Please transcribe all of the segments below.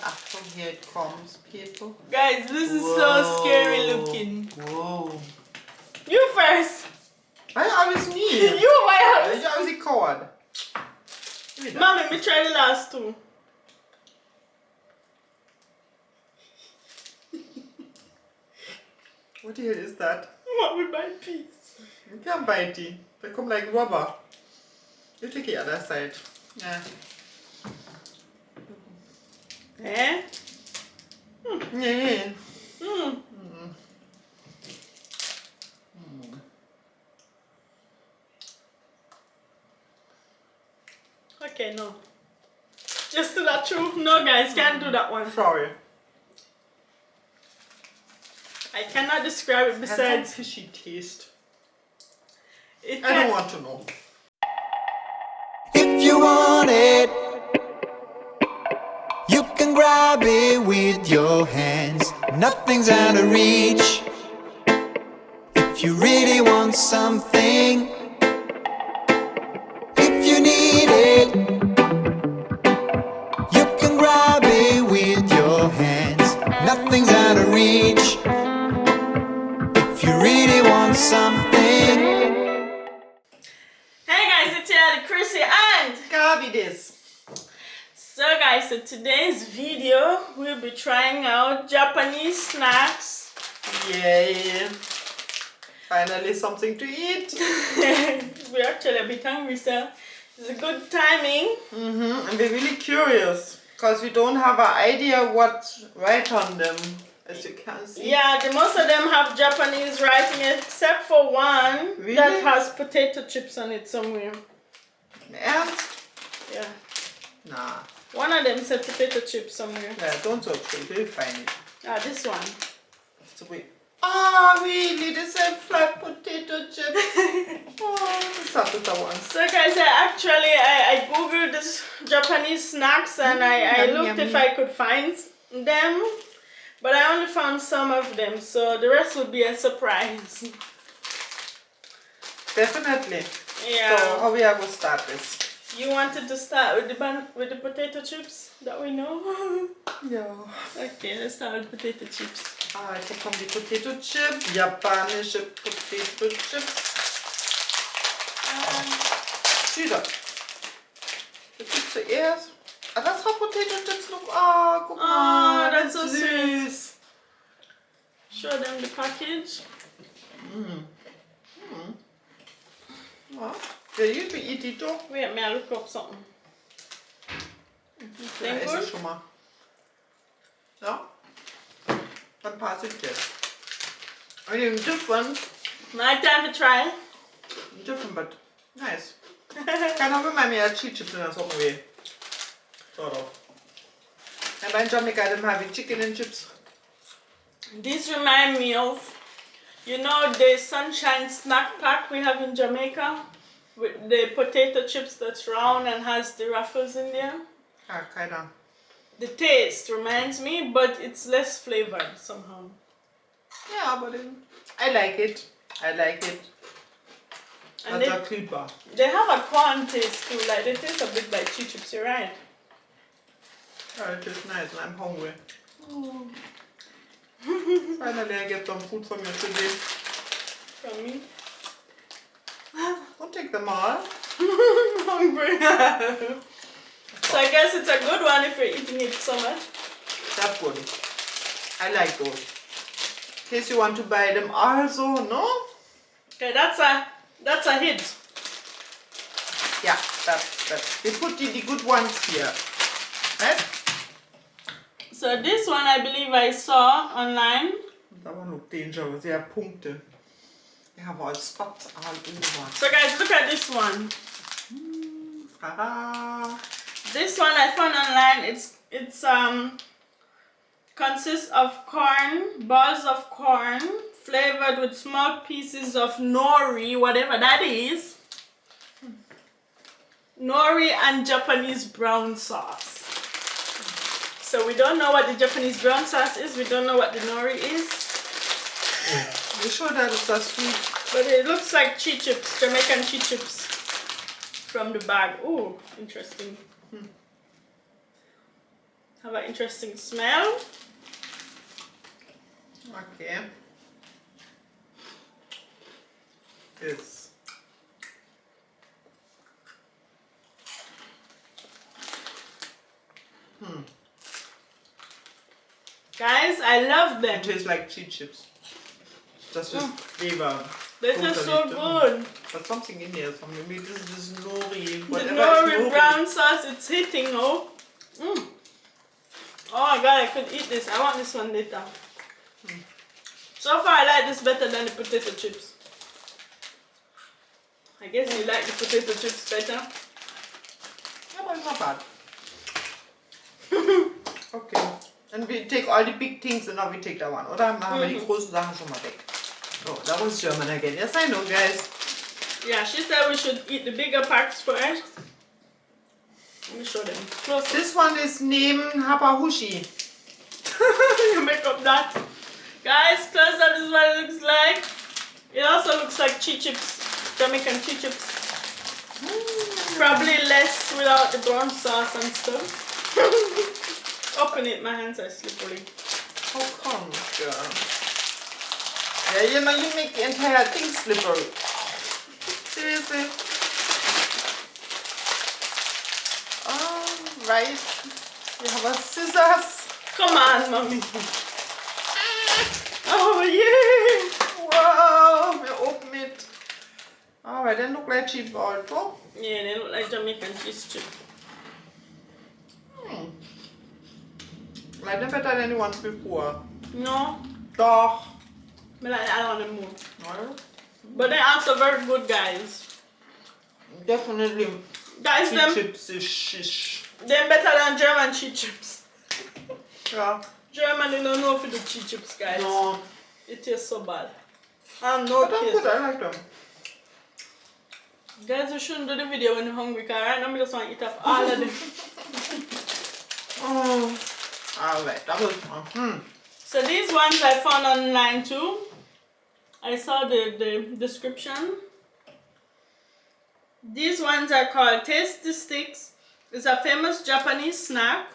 From here it comes, people. Guys, this is so scary looking. Whoa. You first. Why always me? You why You always a coward. Mommy, me try the last two. What the hell is that? Mommy, buy peas. You can't bite it. They come like rubber. You take the other side. Yeah. Eh? Yeah. Okay, no. Just do that too. No, guys, can't do that one. Sorry. I cannot describe it besides fishy taste. I don't want to know. If you want it, you can grab it with your hands. Nothing's out of reach. If you really want something, if you need it, you can grab it with your hands. Nothing's out of reach. If you really want something. Hey guys, it's Yaadies Chrissy and Gaby this. So guys, in today's video we'll be trying out Japanese snacks. Yay. Finally something to eat. We're actually a bit hungry, so it's a good timing. And we're really curious because we don't have an idea what's right on them, as you can see. Yeah, most of them have Japanese writing except for one Really? that has potato chips on it somewhere. And Yeah. nah. One of them said potato chips somewhere. Yeah, don't talk to it. We'll find it. Ah, this one. So wait. Ah, really? They said flat potato chips. Oh, that's the one. So guys, I googled this Japanese snacks and I looked if I could find them, but I only found some of them, so the rest would be a surprise. Definitely. Yeah. So how we are going to start this? You wanted to start with the potato chips that we know? Yeah. Okay, let's start with potato chips. Alright, hier kommen die Potato Chips, japanische Potato Chips. Wieder. Das gibt zuerst. Ah, that's how potato chips look. Ah, guck mal. Oh, that's so süß. sweet. Show them the package. Ja. Will you eat it too? Wait, may I look up something? Ja, Think esse good? ich schon mal. Ja. Dann pass it jetzt. I mean, different. My time to try. Different, but nice. Kann auch immer mehr Cheat Chips in der Suppe weh. Sort of. And in Jamaica, I'm having chicken and chips. This reminds me of, you know, the sunshine snack pack we have in Jamaica with the potato chips that's round and has the ruffles in there. Ah, keiner. The taste reminds me, but it's less flavored somehow. Yeah, but I like it. I like it. And That's a creeper. they have a corn taste too, like they taste a bit like cheese chips, you're right. Yeah, it is nice and I'm hungry. Finally, I get some food from you today. From me. Don't take them all. Hungry. So I guess it's a good one if you're eating it so much. That's good. I like those. In case you want to buy them also, no? Okay, that's a hit. Yeah, that's. We put the good ones here. Right? So this one I believe I saw online. That one look dangerous. They have Punkte. They have all spots all over. So guys, look at this one. This one I found online. It's consists of corn, balls of corn, flavored with small pieces of nori, whatever that is. Nori and Japanese brown sauce. So we don't know what the Japanese brown sauce is. We don't know what the nori is. You sure that it's a sweet? But it looks like cheese chips, Jamaican cheese chips from the bag. Ooh, interesting. have an interesting smell. Okay. Yes. Guys, I love them. It tastes like cheese chips. Just with flavor. They taste so good. But something in there. Maybe this is nori. The nori brown sauce, it's hitting, oh. Oh my god, I could eat this. I want this one later. So far, I like this better than the potato chips. I guess you like the potato chips better. Yeah, but it's not bad. Okay. And we take all the big things and now we take that one. Oder machen wir die großen Sachen schon mal weg. Oh, that was German again. Yes, I know, guys. Yeah, she said we should eat the bigger parts first. Let me show them closer. This one is named Hapahushi. You make up that. Guys, close up, this is what it looks like. It also looks like cheese chips, Jamaican cheese chips. Probably less without the brown sauce and stuff. Open it, my hands are slippery. How come, girl? Yeah, you know, you make the entire thing slippery. Seriously? Alright. We have our scissors. Come on, mommy. Oh, yeah. Wow, we open it. Alright, they look like cheap also. Yeah, they look like Jamaican cheese chip. Like they're better than the ones before. No, Doch. but I don't want them more. Well, But they're also very good, guys. definitely. Guys, Cheese them chips is shish. they're better than German cheese chips. Yeah. German, they don't know for the cheese chips, guys. No. It tastes so bad. I'm no But I'm kid. good, I like them. Guys, we shouldn't do the video when you're hungry, because right now I just want to eat up all of them. Oh. Alright, that was fun. So these ones I found online too. I saw the description. These ones are called Tasty Sticks. It's a famous Japanese snack.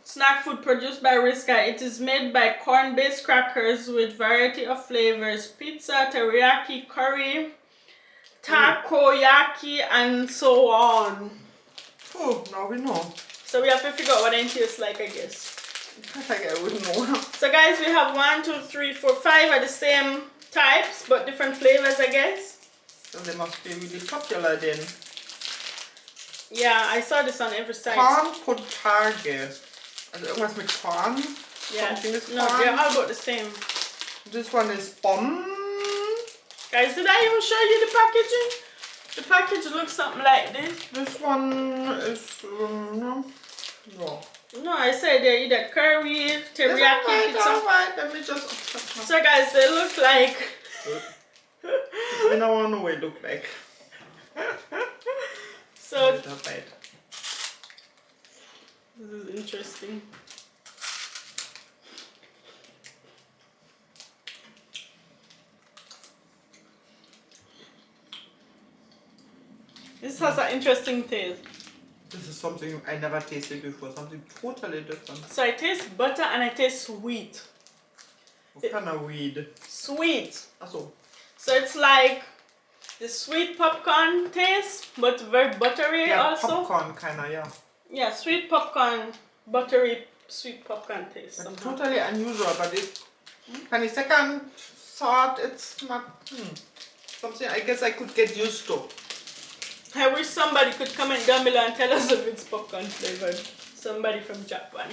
Snack food produced by Riska. It is made by corn-based crackers with variety of flavors. Pizza, teriyaki, curry, takoyaki, and so on. Oh, now we know. So we have to figure out what it tastes like, I guess. I think I wouldn't know. So guys, we have 1, 2, 3, 4, 5 are the same types, but different flavors, I guess. So they must be really popular then. Yeah, I saw this on every site. Korn Potage. Also irgendwas mit Korn. Yeah, Something is no, corn. they're all about the same. This one is Bomb. Guys, did I even show you the packaging? The package looks something like this. This one is no. No. No, I said they're either curry, teriyaki, pizza. Alright, let me just. So guys, they look like. We don't know what it look like. So Little bit. this is interesting. This has an interesting taste. This is something I never tasted before. Something totally different. So I taste butter and I taste sweet. What kind of weed? Sweet. Achso. So it's like the sweet popcorn taste, but very buttery Yeah, also. popcorn kinda, yeah. Yeah, sweet popcorn, buttery, sweet popcorn taste. It's Somehow. totally unusual, but it. Kind of second thought, it's not. Something I guess I could get used to. I wish somebody could comment down below and tell us if it's popcorn flavored. Somebody from Japan.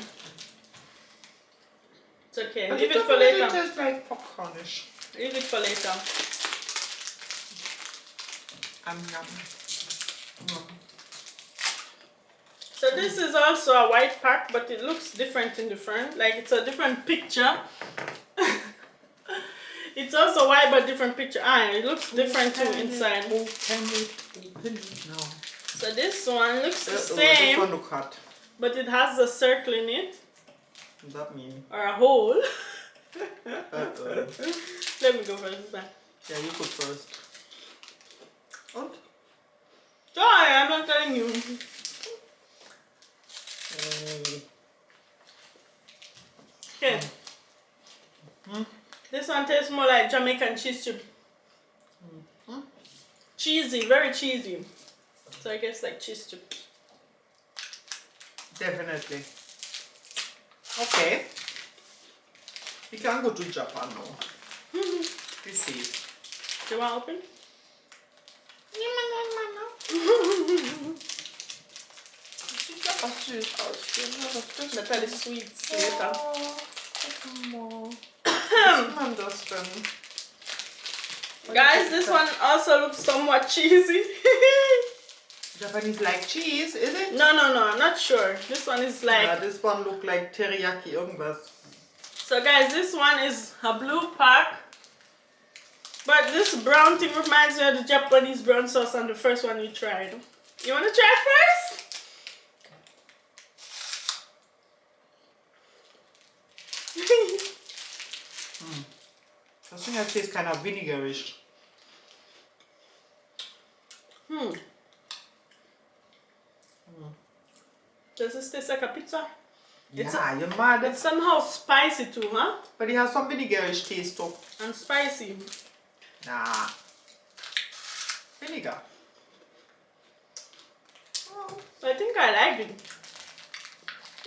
It's okay. But Leave it for definitely later. tastes like popcornish. Leave it for later. Yum. So this is also a white pack, but it looks different in the front. Like it's a different picture. It's also white but different picture. Ah, it looks different too inside. Open it now. So this one looks the This same, one look hot. but it has a circle in it. What does that mean? Or a hole. Uh-oh. Let me go first. Yeah, you go first. And? Sorry, I'm not telling you. Okay. This one tastes more like Jamaican cheese chip. Cheesy, very cheesy. So I guess like cheese chips. Definitely. Okay. We can go to Japan now. We see. Do you want to open? Oh, süß aus. Metal sweet later. Man das denn? Guys, this one also looks somewhat cheesy. Japanese like cheese, is it? No, I'm not sure. This one is like... Yeah, this one look like teriyaki irgendwas. So guys, this one is a blue pack. But this brown thing reminds me of the Japanese brown sauce on the first one we tried. You want to try first? I think it tastes kind of vinegarish. Does this taste like a pizza? Yeah, you're mad. It's somehow spicy too, huh? But it has some vinegarish taste too. And spicy. Nah. Vinegar. I think I like it.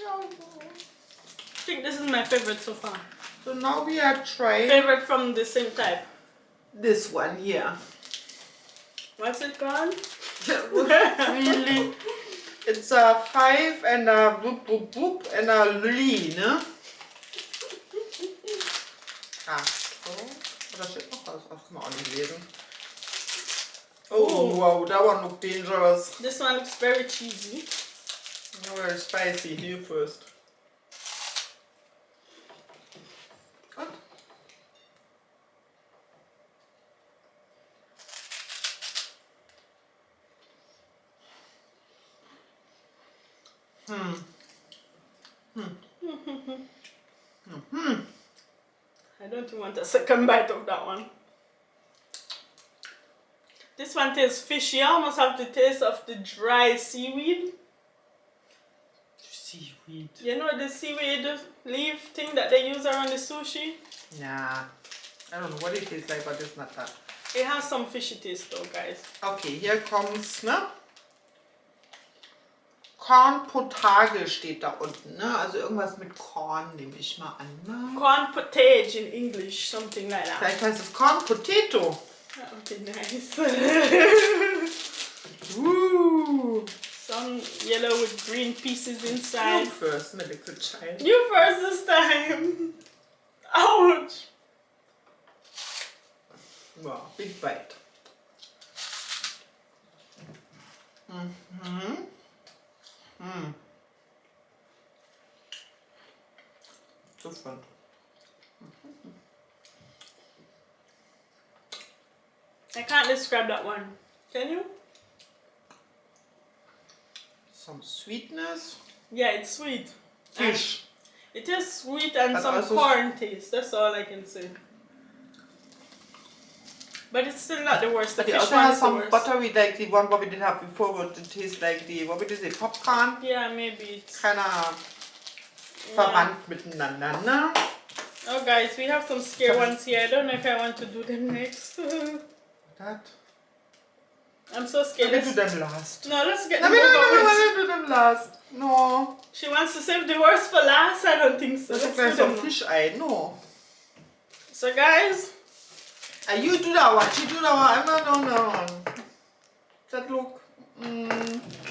I think this is my favorite so far. So now we are trying Favorite from the same type. this one here. What's it called? Really? It's a 5 and a boop boop boop and a lean. Ah, so. Da steht noch was. Ach, kann man auch nicht lesen. Oh, wow, that one looked dangerous. This one looks very cheesy. Very spicy. You first. Good. I don't want a second bite of that one. This one tastes fishy. I almost have the taste of the dry seaweed. Seaweed. You know the seaweed leaf thing that they use around the sushi? Nah. I don't know what it tastes like, but it's not that. It has some fishy taste though, guys. Okay, hier kommt's, ne? Corn Potage steht da unten, ne? Also irgendwas mit Korn nehme ich mal an, ne? Corn potage in English, something like that. Vielleicht heißt es Corn Potato. That would be nice. Woo! Some yellow with green pieces You inside. first, my little child. You first this time. Ouch. Wow, big bite. Different. I can't describe that one. Can you? Some sweetness. Yeah, it's sweet. Fish. It is sweet and But some also- corn taste. That's all I can say. But it's still not the worst. The But it fish also one has is the some worst. buttery, like the one what we did have before, what it tastes like the, what we did say, popcorn. Yeah, maybe it's... Kinda verwandt miteinander, ne? Oh guys, we have some scare ones here. I don't know if I want to do them next. That. I'm so scared. Let me do them last. No, let's get No, them over with. let me do them last. No. She wants to save the worst for last? I don't think so. Das Let's ist gleich do so them ein now. Fischei, no. So guys, You do that one, you do that one, I'm not on that one. That look,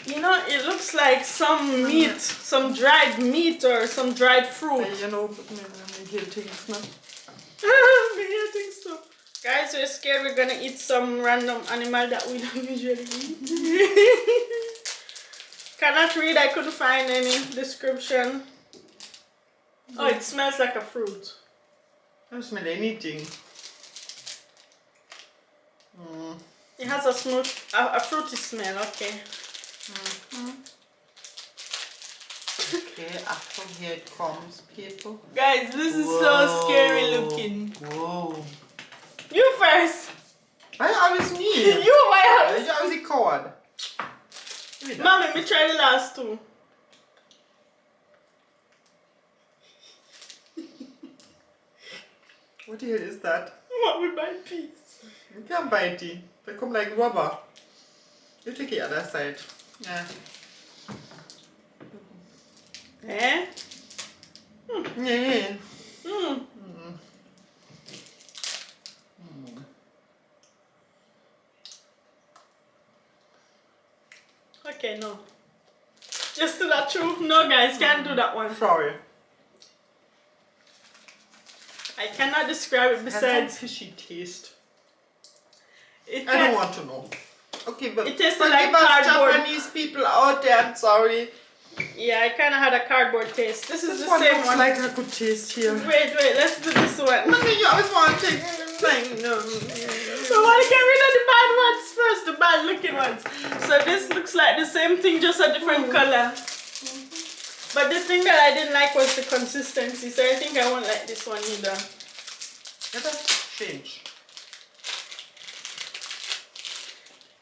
you know, it looks like some meat, some dried meat or some dried fruit. you know, but me here things, ne? Me eating stuff. Guys, we're scared we're gonna eat some random animal that we don't usually eat. Cannot read, I couldn't find any description. Oh, it smells like a fruit. I don't smell anything. It has a smooth, a fruity smell, okay. Okay, Achtung, here it comes, people. Guys, this is so scary looking. Whoa. You first. I was me. You why? I was a coward. Mommy, me try the last two. What the hell is that? What with my piece? You can't bite it. They come like rubber. You take the other side. Yeah. Eh? Yeah. Hmm. Okay, no. Just to that true. No, guys, can't do that one. Sorry. I cannot describe it It has besides. some fishy taste. It I don't can, want to know. Okay, but It tasted forgive like us cardboard. Japanese people out there, I'm sorry. yeah, I kind of had a cardboard taste. This is This the one same looks one. like a good taste here. Wait, let's do this one. Mommy, you always want to take no. So why get rid of the bad ones first, the bad looking ones. So this looks like the same thing, just a different color. But the thing that I didn't like was the consistency, so I think I won't like this one either. Let us change.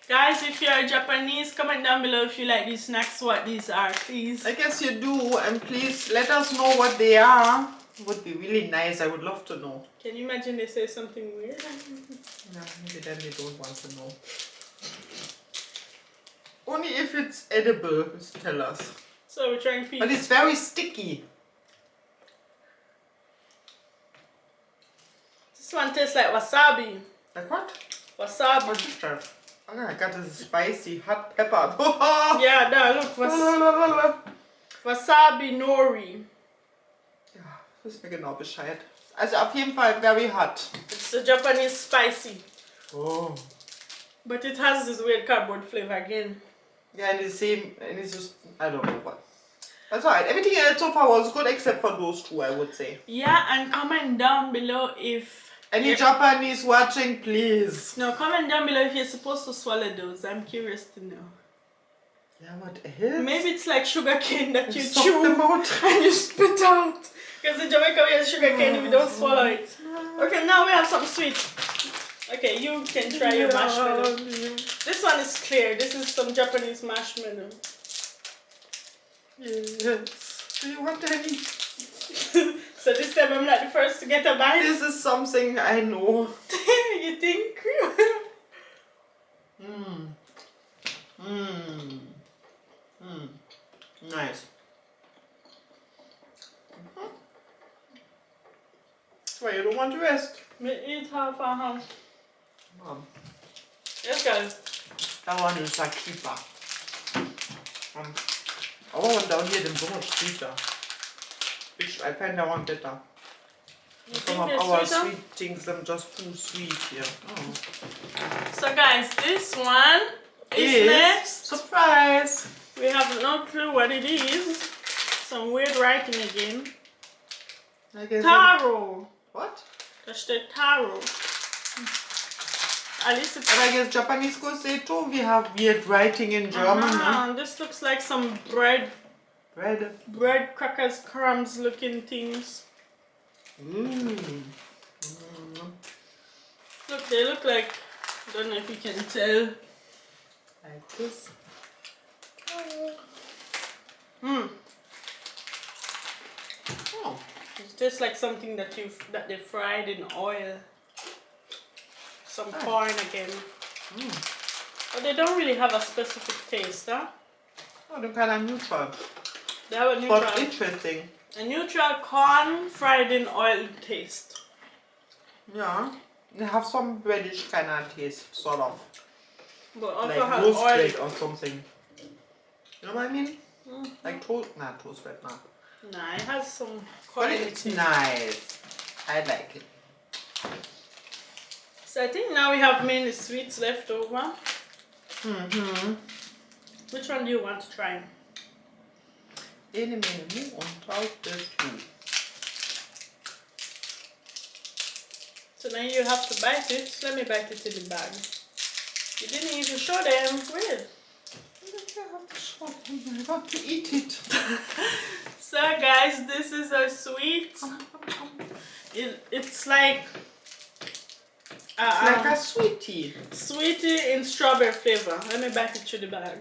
Guys, if you're Japanese, comment down below if you like these snacks, what these are, please. I guess you do, and please let us know what they are. It would be really nice, I would love to know. Can you imagine they say something weird? No, maybe then they don't want to know. Only if it's edible, just tell us. So we're trying to But it's very sticky. This one tastes like wasabi. Like what? Wasabi. What is that? Oh my god, this is spicy hot pepper. Yeah, no, look. Wasabi nori. Ja, wissen wir genau Bescheid. Also auf jeden Fall very hot. It's a Japanese spicy. Oh. But it has this weird cardboard flavor again. Yeah, and the same, and it's just, I don't know what. That's alright. Everything else so far was good except for those two, I would say. Yeah, and comment down below if... Any Japanese watching, please. No, comment down below if you're supposed to swallow those. I'm curious to know. Yeah, what else? Maybe it's like sugar cane that you Suck chew them out. and you spit out. Because in Jamaica we have sugar cane and we don't swallow it. Okay, now we have some sweet. Okay, you can try your marshmallow. This one is clear. This is some Japanese marshmallow. Yes. Do you want any? So this time I'm not the first to get a bite. This is something I know. You think? Nice. Why you don't want to rest? We eat half and half. Yes, guys. That one is like cheaper. Our one down here is so much sweeter. Which I find that one better. Some of our sweet things are just too sweet here. Oh. So guys, this one is next. Surprise! We have no clue what it is. Some weird writing again. I guess Taro. What? That's the taro. At least it's... And I guess Japanese could say too, we have weird writing in German. Huh? This looks like some bread crackers, crumbs looking things. Look, they look like, I don't know if you can tell. Like this. Oh. Oh. It tastes like something that they fried in oil. Some corn again. But they don't really have a specific taste, huh? Oh, they're kind of neutral. They have a neutral. But interesting. A neutral corn fried in oil taste. Yeah. They have some reddish kind of taste, sort of. But also Like have roasted oil. or something. You know what I mean? Like toast, not toast red, nah. Nah, it has some But corn. it's nice. I like it. So I think now we have mainly sweets left over. Which one do you want to try? Any menu on top this food. So now you have to bite it. Let me bite it in the bag. You didn't even show them. Weird. I got to eat it. So guys, this is a sweet. It's like It's like a sweetie. Sweetie in strawberry flavor. Let me bite it through the bag.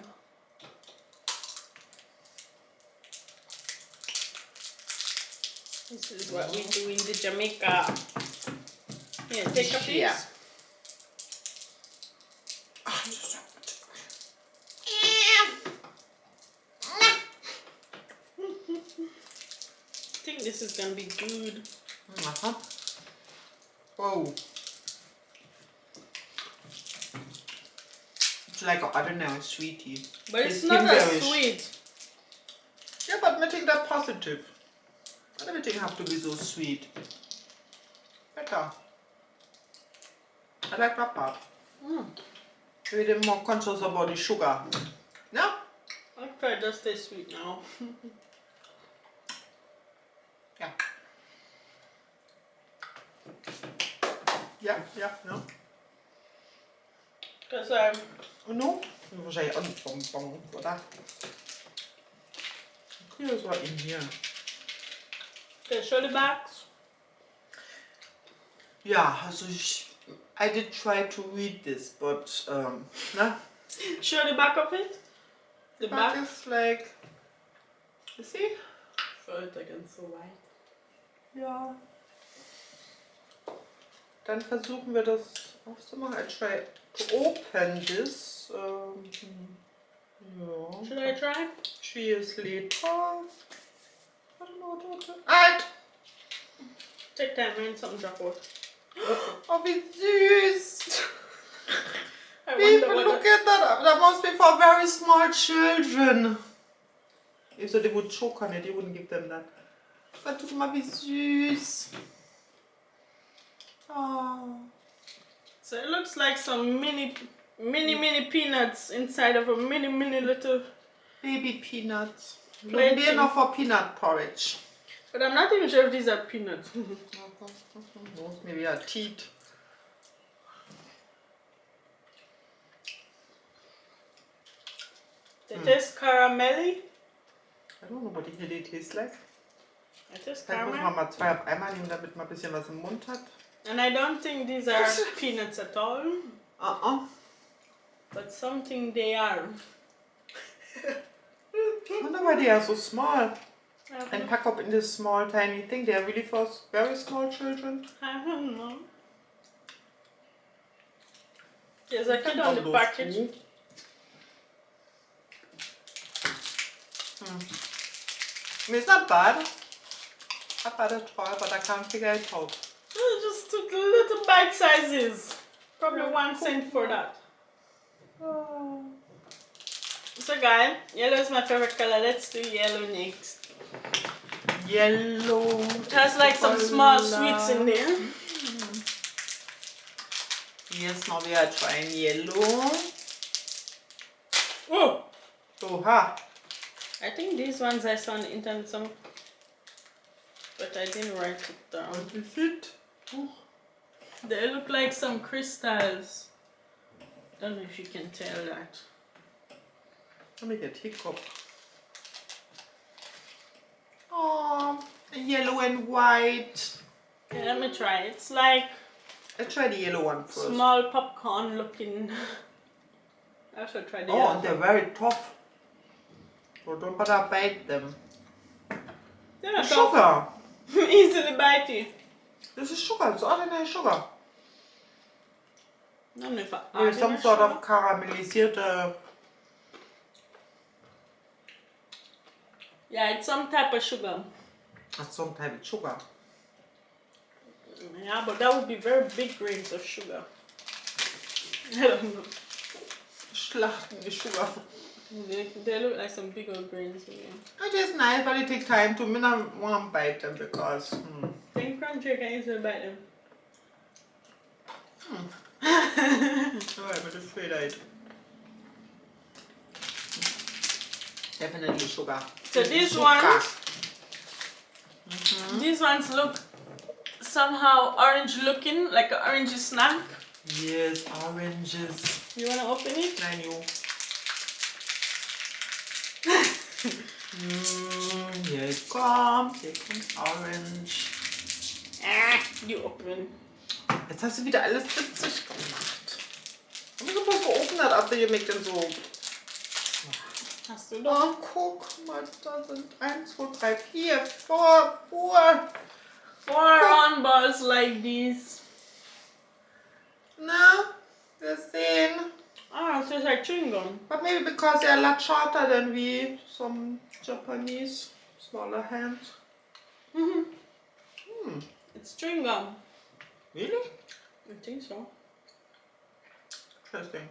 This is what we do in the Jamaica. Here, take a piece. Yeah. I think this is gonna be good. Whoa. It's like, I don't know, a sweetie. But it's not as himbeerish. sweet. Yeah, but I think that's positive. Not everything have to be so sweet. Better. I like that part. Maybe they're more conscious about the sugar. No? I'll try just stay sweet now. Yeah. Ja, no. Because No? Waarschijnlijk bang voor dat. Kun je zo in hier? the shoulder backs. Ja, also I did try to read this, but no. Show the back of it. The Back back. is like, you see? So it against the white. Ja. Dann versuchen wir das aufzumachen. I try to open this. Ja. Should I try? 3 years later. I don't know what to do. Alt! Take time and some drop out. Oh, wie süß! I People, wonder look what at that. That must be for very small children. If so they would choke on it, you wouldn't give them that. But guck mal, wie süß. Oh. So it looks like some mini peanuts inside of a mini little. Baby peanuts. Plain They're enough for peanut porridge. But I'm not even sure if these are peanuts. Maybe a teeth. They taste caramelly. I don't know what it really tastes like. It tastes Vielleicht muss caramel. man mal 2 auf einmal nehmen, damit man ein bisschen was im Mund hat. And I don't think these are peanuts at all. But something they are. I wonder why they are so small. And pack up in this small tiny thing. They are really for very small children. I don't know. There's a kid on the package. It's not bad. Not bad at all, but I can't figure it out. I just took little bite sizes. Probably 1 cent for that. So guys, yellow is my favorite color. Let's do yellow next. Yellow. It has like some small sweets in there. Yes, now we are trying yellow. Oh! Oha. I think these ones I saw on the internet some, but I didn't write it down. What is it? Oh. They look like some crystals. Don't know if you can tell that. Let me get hiccup. Oh, yellow and white. Okay, let me try. It's like Let's try the yellow one first. small popcorn looking. I should try the Oh, other and they're one. very tough. So don't bother bite them. They're not Sugar. tough. Easily bitey. This is sugar. It's ordinary sugar. I don't know if I There's some sort of caramelisierte. Yeah, it's some type of sugar. That's some type of sugar. Yeah, but that would be very big grains of sugar. I don't know. Schlachten the sugar. They look like some big old grains. Yeah. It is nice, but it takes time to. Me not want to bite them because. Think crunchy, I can easily bite them. Alright, but it's afraid I'd. Definitely sugar. So these ones, these ones look somehow orange looking, like an orangey snack. Yes, oranges. You wanna open it? I knew. Here it comes. Here comes orange. You open. Jetzt hast du wieder alles witzig gemacht. I'm supposed to open that after you make them so. Hast du doch. Oh, guck mal, da sind 1, 2, 3, 4, 4. 4 round balls like this. No, the same. Ah, it tastes like chewing gum. But maybe because they're a lot shorter than we, some Japanese, smaller hands. It's chewing gum. Really? I think so. Interesting.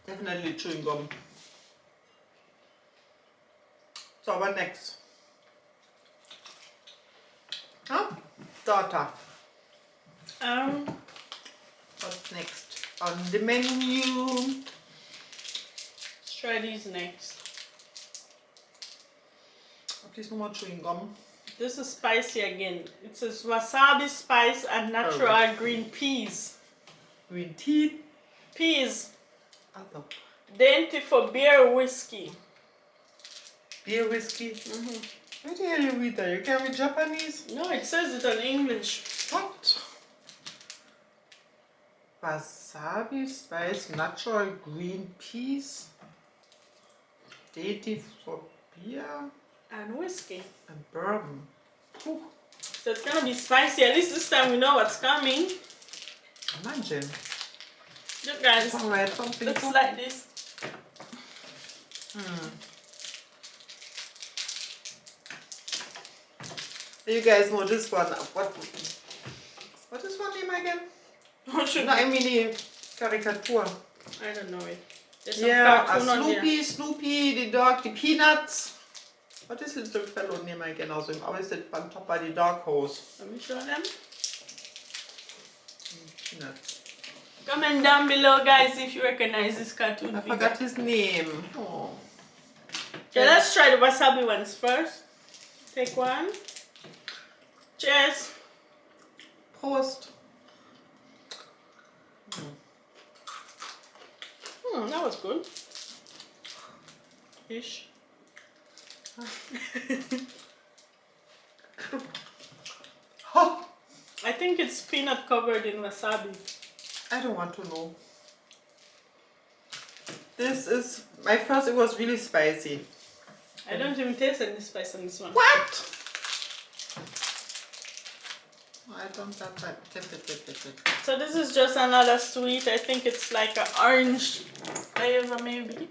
Definitely chewing gum. So what next? Huh? Daughter. What's next on the menu? Let's try these next. Please no more chewing gum. This is spicy again. It says wasabi spice and natural green peas. Green tea. Peas. Other. Dainty for beer whiskey. Beer whiskey. Where the hell you read that? You can read Japanese? No, it says it in English. What? Wasabi spice, natural green peas. Dainty for beer. And whiskey. And bourbon. Ooh. So it's gonna be spicy. At least this time we know what's coming. Imagine. Look guys, Alright, something looks like this. You guys know this one. What is one name again? What should No, I I mean the caricature. I don't know it. There's some Yeah, a cartoon on here. Snoopy, the dog, the Peanuts. What is little fellow name again? Also, I always said on top of the dog house. Let me show them. Peanuts. Comment down below guys if you recognize this cartoon I figure. forgot his name. Oh. Okay, let's try the wasabi ones first. Take one. Cheers. Prost. That was good. Ish. I think it's peanut covered in wasabi. I don't want to know. This is my first. It was really spicy. I don't even taste any spice on this one. What? I don't have that. So this is just another sweet. I think it's like an orange flavor maybe.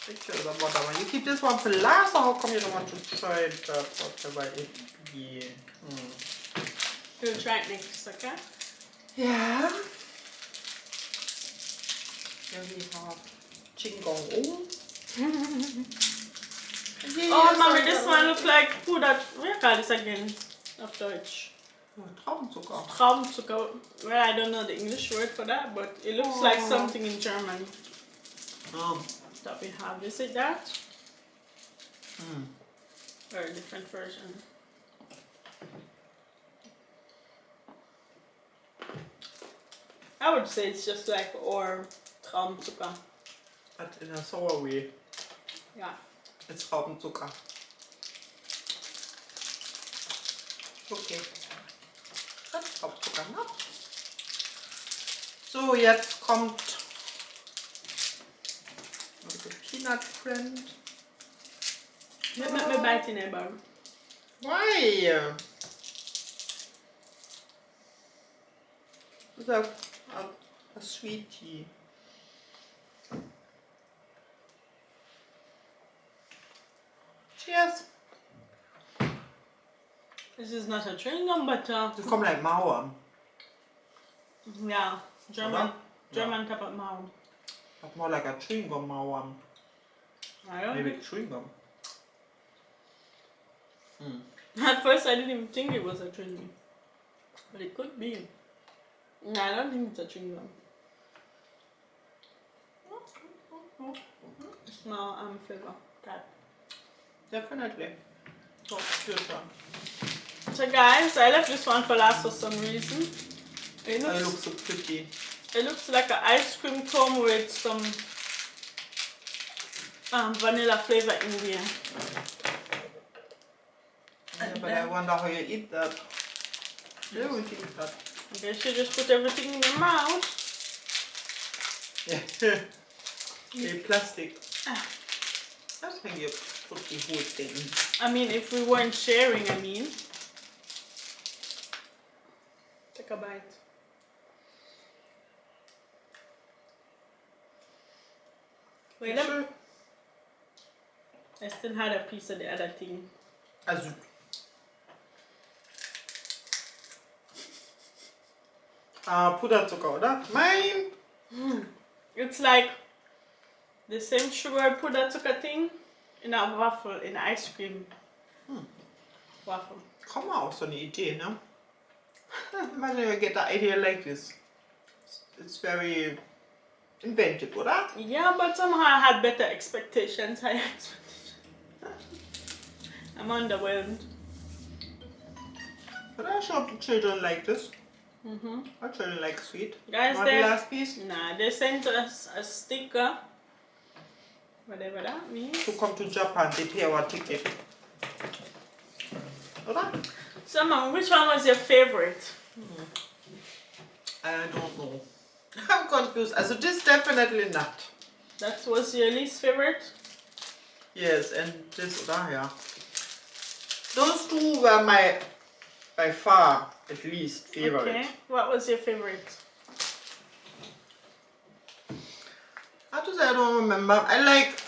Pictures about that one. You keep this one for last, or how come you don't want to try it? Whatever it be. We'll try it next, okay? Yeah. Here we have Qingong. Oh, mommy, this one looks like food that, what do you call this again? After which? Traubenzucker. Traumzucker. Well, I don't know the English word for that, but it looks like something in German that we have. Is it that? Or a different version? I would say it's just like or Traumzucker. But in a sour way. Yeah. It's Traubenzucker. Okay. Das Traubenzucker, ne? So, jetzt kommt the peanut friend. Let me bite in it, Bob. Why? It's a sweetie. Cheers. This is not a chewing gum, but They come like Mauern. yeah, German Yeah. type of mouth. But more like a chewing gum Mauern. I don't Maybe think. chewing gum. At first, I didn't even think it was a chewing gum, but it could be. No, I don't think it's a chewing gum. Smell flavor. That. Definitely. So, future. So guys, I left this one for last for some reason. It It looks, looks so pretty. it looks like an ice cream cone with some vanilla flavor in there. Yeah, but I wonder how you eat that. You don't eat that. I guess you just put everything in your mouth. Yeah. The plastic. I think you put the whole thing. I mean, if we weren't sharing, I mean. Take a bite. Wait, Sure. I still had a piece of the other thing. Also. Puderzucker, oder? Mein! It's like the same sugar puderzucker thing in a waffle, in ice cream. Waffle. Komm mal auf so eine Idee, ne? Imagine you get an idea like this. It's very inventive, oder? Yeah, but somehow I had better expectations. Higher expectations. I'm underwhelmed. But I sure the children like this. Our children like sweet. Guys, Want the last piece? Nah, they sent us a sticker. Whatever that means. To come to Japan, they pay our ticket. Oder? So, Mom, which one was your favorite? I don't know. I'm confused. Also this definitely not. That was your least favorite? Yes, and this, oder? Yeah. Those two were my, by far, at least, favorite. Okay. What was your favorite? How to say, I don't remember. I like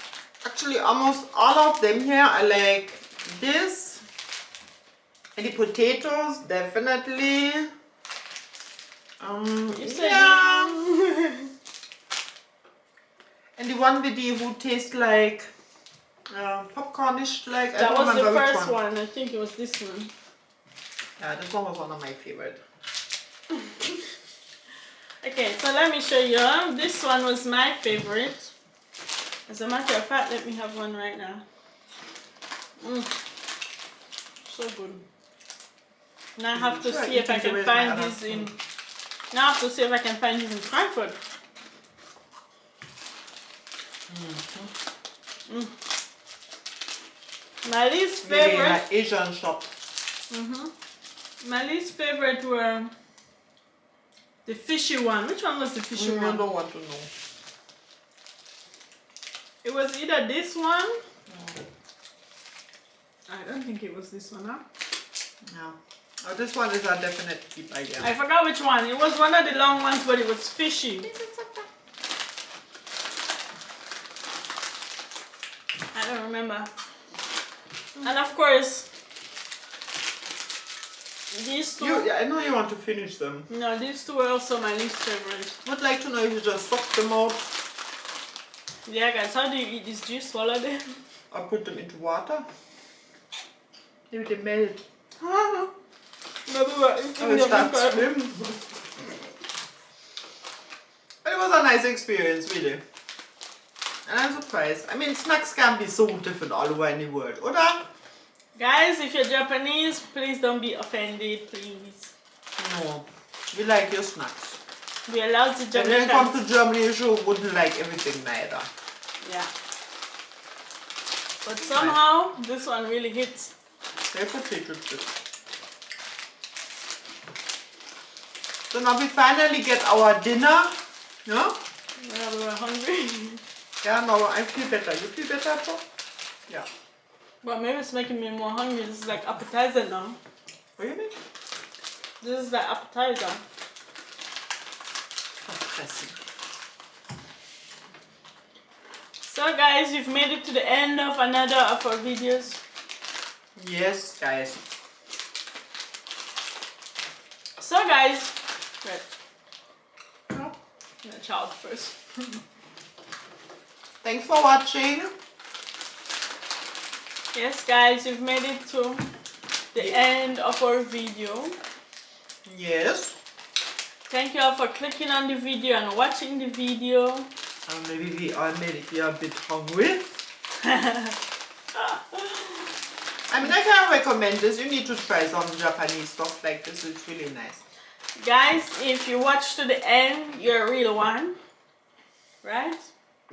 actually almost all of them here. I like this. And the potatoes, definitely. You said Yeah. And the one with the who tastes like popcornish, like I that don't was the remember which first one. I think it was this one. Yeah, this one was one of my favorite. Okay, so let me show you. This one was my favorite. As a matter of fact, let me have one right now. So good. Now I have to see if I can find this in. Now I have to see if I can find this in Frankfurt. My least Maybe in favorite. an Asian shop. My least favorite were the fishy one. Which one was the fishy I one? don't want to know. It was either this one. I don't think it was this one, huh? Yeah. Oh, this one is a definite keep idea. I forgot which one. It was one of the long ones, but it was fishy. I don't remember. And of course, these two. I know you want to finish them. No, these two were also my least favorite. Would like to know if you just suck them out Yeah, guys, how do you eat this? Do you swallow them? or put them into water. Maybe they melt. Maybe we're eating Or them start inside. swim. But it was a nice experience, really. And I'm surprised. I mean, snacks can be so different all over in the world, oder? Guys, if you're Japanese, please don't be offended, please. No. We like your snacks. We allow the And when you come Jamaicans. to Germany, you sure wouldn't like everything neither. Yeah. But somehow, this one really hits. They're potato chips. So now we finally get our dinner. No? Yeah, we were hungry. Yeah, no, I feel better. You feel better, Pop? Yeah. But maybe it's making me more hungry. This is like appetizer now. Really? This is the appetizer. Verfressen. So guys, you've made it to the end of another of our videos. Yes, guys. So guys, wait. No, the child first. Thanks for watching. Yes guys, you've made it to the end of our video. Yes. Thank you all for clicking on the video and watching the video. And maybe we all made it a bit hungry. I mean, I can recommend this. You need to try some Japanese stuff like this. It's really nice. Guys, if you watch to the end, you're a real one. Right?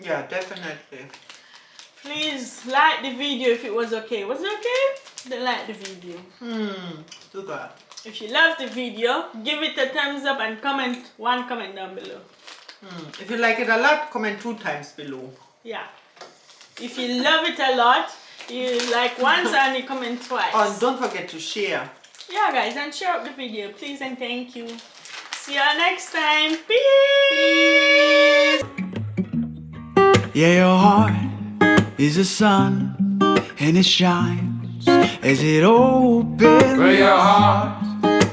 Yeah, definitely. Please like the video if it was okay. Was it okay? Then like the video. Do that. If you love the video, give it a thumbs up and comment one comment down below. If you like it a lot, comment 2 times below. Yeah. If you love it a lot, you like once and you comment twice. Oh, and don't forget to share. Yeah, guys, and share up the video, please and thank you. See you next time. Peace. Yeah, your heart is a sun, and it shines as it opens. Well, your heart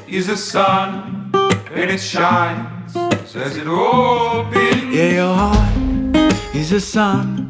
is the sun, and it shines as it opens. Yeah, your heart is a sun,